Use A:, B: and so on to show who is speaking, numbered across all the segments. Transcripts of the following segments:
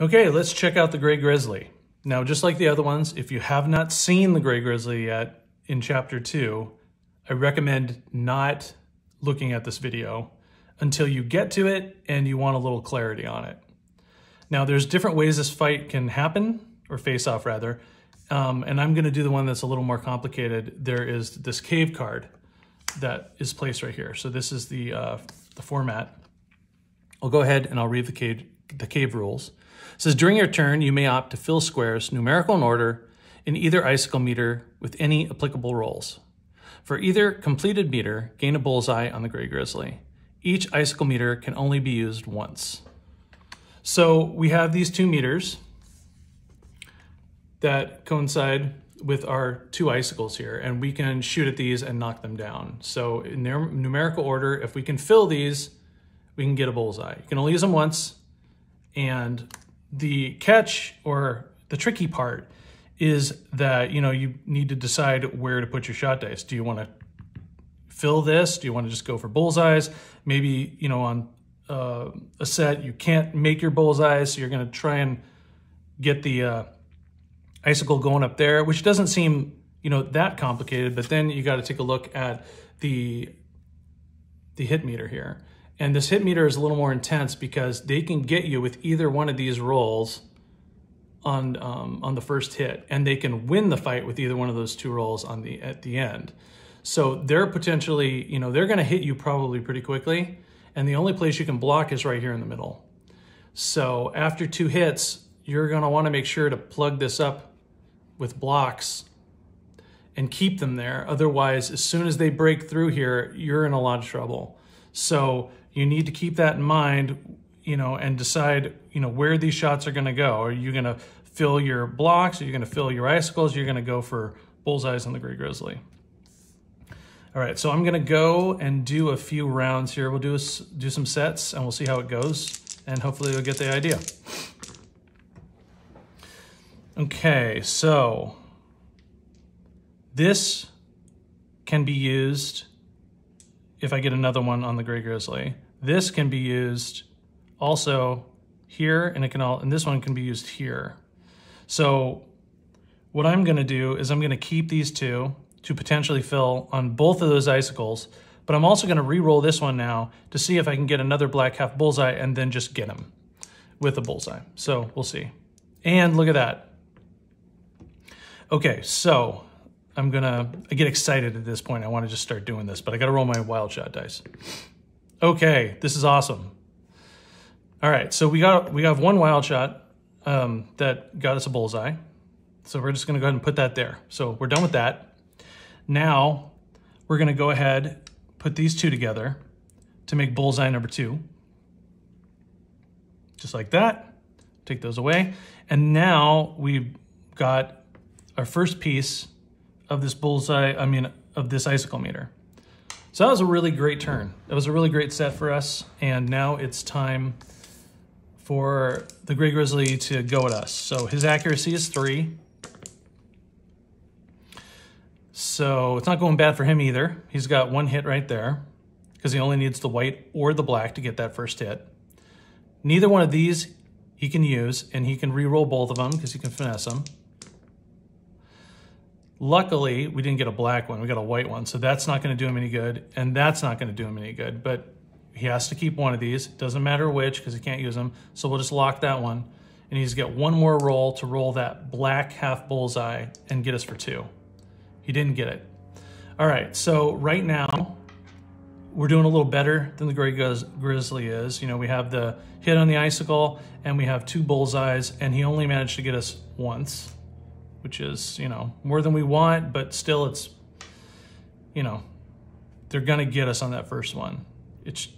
A: Okay, let's check out the Gray Grizzly. Now, just like the other ones, if you have not seen the Gray Grizzly yet in Chapter 2, I recommend not looking at this video until you get to it and you want a little clarity on it. Now, there's different ways this fight can happen, or face off rather, and I'm going to do the one that's a little more complicated. There is this cave card that is placed right here. So this is the format. I'll go ahead and I'll read the cave rules. It says, during your turn, you may opt to fill squares, numerical in order, in either icicle meter with any applicable rolls. For either completed meter, gain a bullseye on the Gray Grizzly. Each icicle meter can only be used once. So we have these 2 meters that coincide with our 2 icicles here, and we can shoot at these and knock them down. So in their numerical order, if we can fill these, we can get a bullseye. You can only use them once, and the catch, or the tricky part, is that you need to decide where to put your shot dice. Do you want to fill this? Do you want to just go for bullseyes? Maybe on a set you can't make your bullseyes, so you're going to try and get the icicle going up there, which doesn't seem that complicated. But then you got to take a look at the hit meter here. And this hit meter is a little more intense because they can get you with either one of these rolls on the first hit, and they can win the fight with either one of those 2 rolls at the end. So they're potentially, they're going to hit you probably pretty quickly, and the only place you can block is right here in the middle. So after 2 hits, you're going to want to make sure to plug this up with blocks and keep them there. Otherwise, as soon as they break through here, you're in a lot of trouble. So you need to keep that in mind, and decide, where these shots are going to go. Are you going to fill your blocks? Are you going to fill your icicles? You're going to go for bullseyes on the Gray Grizzly. All right, so I'm going to go and do a few rounds here. We'll do some sets, and we'll see how it goes, and hopefully you'll get the idea. Okay, so this can be used if I get another one on the Gray Grizzly. This can be used also here, and this one can be used here. So what I'm going to do is I'm going to keep these 2 to potentially fill on both of those icicles, but I'm also going to re-roll this one now to see if I can get another black half bullseye and then just get him with a bullseye. So we'll see. And look at that. Okay, so I get excited at this point. I want to just start doing this, but I got to roll my wild shot dice. Okay, this is awesome. All right, so we have 1 wild shot that got us a bullseye. So we're just going to go ahead and put that there. So we're done with that. Now we're going to go ahead, put these 2 together to make bullseye number 2. Just like that. Take those away. And now we've got our first piece of this bullseye, of this icicle meter. So that was a really great turn. That was a really great set for us. And now it's time for the Gray Grizzly to go at us. So his accuracy is 3. So it's not going bad for him either. He's got 1 hit right there because he only needs the white or the black to get that first hit. Neither one of these he can use, and he can re-roll both of them because he can finesse them. Luckily, we didn't get a black one. We got a white one, so that's not going to do him any good, and that's not going to do him any good. But he has to keep one of these. It doesn't matter which because he can't use them, so we'll just lock that one. And he's got 1 more roll to roll that black half bullseye and get us for 2. He didn't get it. All right, so right now, we're doing a little better than the Gray Grizzly is. We have the hit on the icicle, and we have 2 bullseyes, and he only managed to get us once, which is, more than we want, but still it's, they're going to get us on that first one. It's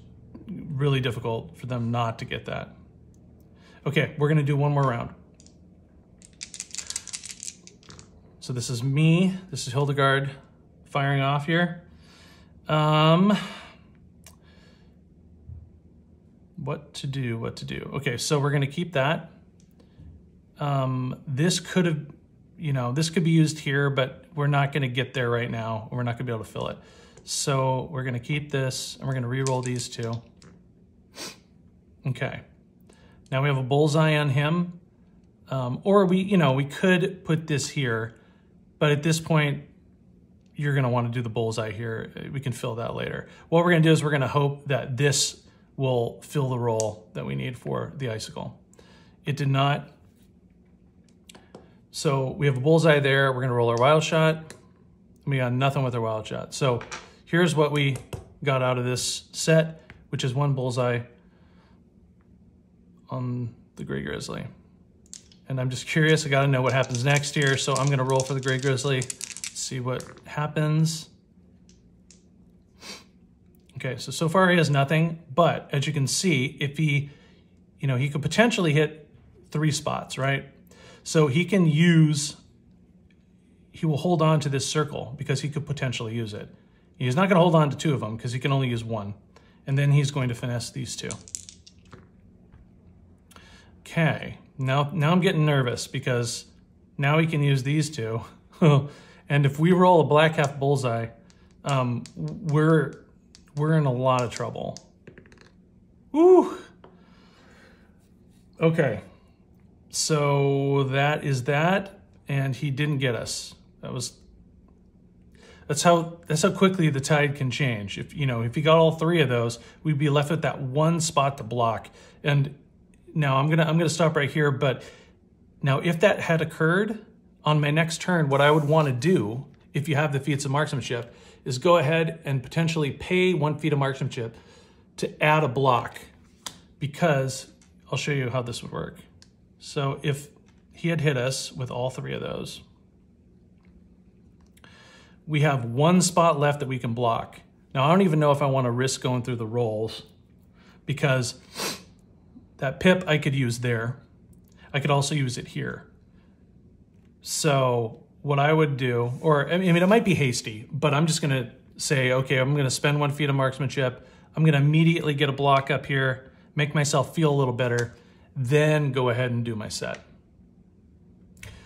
A: really difficult for them not to get that. Okay, we're going to do 1 more round. So this is me. This is Hildegard firing off here. What to do? Okay, so we're going to keep that. This could have, this could be used here, but we're not going to get there right now. We're not going to be able to fill it. So we're going to keep this, and we're going to re-roll these 2. Okay. Now we have a bullseye on him, or we could put this here, but at this point, you're gonna wanna do the bullseye here. We can fill that later. What we're gonna do is we're gonna hope that this will fill the role that we need for the icicle. It did not. So we have a bullseye there. We're gonna roll our wild shot. We got nothing with our wild shot. So here's what we got out of this set, which is one bullseye on the Gray Grizzly. And I'm just curious, I gotta know what happens next here. So I'm gonna roll for the Gray Grizzly, see what happens. Okay, so far he has nothing, but as you can see, if he could potentially hit 3 spots, right? So he will hold on to this circle because he could potentially use it. He's not gonna hold on to 2 of them because he can only use 1. And then he's going to finesse these 2. Okay, now I'm getting nervous because now he can use these 2. And if we roll a black half bullseye, we're in a lot of trouble. Woo! Okay, so that is that, and he didn't get us. That's how quickly the tide can change. If he got all 3 of those, we'd be left with that 1 spot to block. And now I'm gonna stop right here. But now, if that had occurred on my next turn, what I would want to do, if you have the feats of marksmanship, is go ahead and potentially pay 1 feat of marksmanship to add a block, because I'll show you how this would work. So if he had hit us with all 3 of those, we have 1 spot left that we can block. Now, I don't even know if I want to risk going through the rolls, because that pip I could use there. I could also use it here. So what I would do, it might be hasty, but I'm just gonna say, okay, I'm gonna spend 1 feat of marksmanship. I'm gonna immediately get a block up here, make myself feel a little better, then go ahead and do my set.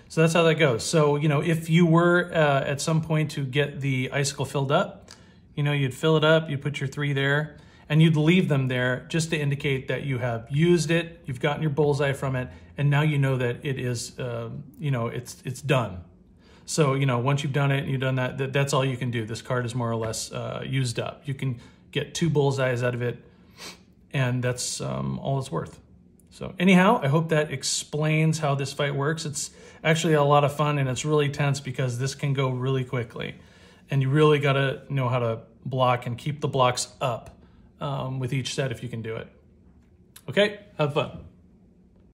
A: So that's how that goes. So, if you were at some point to get the icicle filled up, you'd fill it up, you'd put your 3 there, and you'd leave them there just to indicate that you have used it, you've gotten your bullseye from it, and now you know that it is, it's done. So, once you've done it and you've done that, that's all you can do. This card is more or less used up. You can get 2 bullseyes out of it, and that's all it's worth. So anyhow, I hope that explains how this fight works. It's actually a lot of fun, and it's really tense because this can go really quickly. And you really got to know how to block and keep the blocks up with each set if you can do it. Okay, have fun.